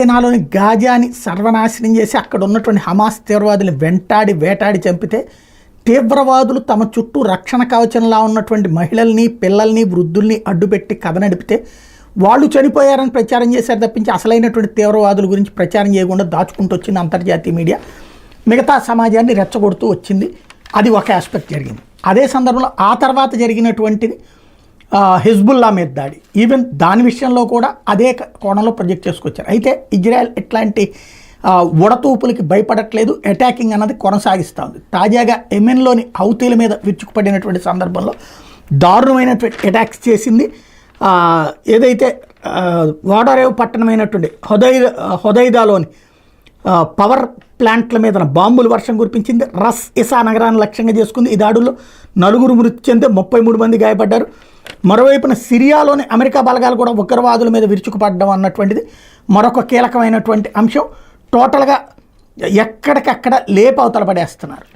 చైనాలోని గాజాని సర్వనాశనం చేసి అక్కడ ఉన్నటువంటి హమాస్ తీవ్రవాదులు వేటాడి చంపితే తీవ్రవాదులు తమ చుట్టూ రక్షణ కవచంలా ఉన్నటువంటి మహిళల్ని పిల్లల్ని వృద్ధుల్ని అడ్డుపెట్టి కథ నడిపితే వాళ్ళు చనిపోయారని ప్రచారం చేశారు తప్పించి అసలైనటువంటి తీవ్రవాదుల గురించి ప్రచారం చేయకుండా దాచుకుంటూ వచ్చింది అంతర్జాతీయ మీడియా. మిగతా సమాజాన్ని రెచ్చగొడుతూ వచ్చింది. అది ఒక ఆస్పెక్ట్ జరిగింది. అదే సందర్భంలో ఆ తర్వాత జరిగినటువంటిది హిజ్బుల్లా మీద దాడి, ఈవెన్ దాని విషయంలో కూడా అదే కోణంలో ప్రొజెక్ట్ చేసుకొచ్చారు. అయితే ఇజ్రాయెల్ ఇట్లాంటి ఉడతూపులకి భయపడట్లేదు, అటాకింగ్ అన్నది కొనసాగిస్తూ ఉంది. తాజాగా యెమెన్లోని హౌతీల మీద విరుచుకుపడినటువంటి సందర్భంలో దారుణమైనటువంటి అటాక్స్ చేసింది. ఏదైతే వాడరేవు పట్టణమైనటువంటి హొదైదాలోని పవర్ ప్లాంట్ల మీద బాంబులు వర్షం కురిపించింది. రస్ ఇసా నగరాన్ని లక్ష్యంగా చేసుకుంది. ఈ దాడుల్లో 4 మృతి చెందితే 33 మంది గాయపడ్డారు. మరోవైపున సిరియాలోని అమెరికా బలగాలు కూడా ఉగ్రవాదుల మీద విరుచుకుపడడం అన్నటువంటిది మరొక కీలకమైనటువంటి అంశం. టోటల్గా ఎక్కడికక్కడ లేపవతల పడేస్తున్నారు.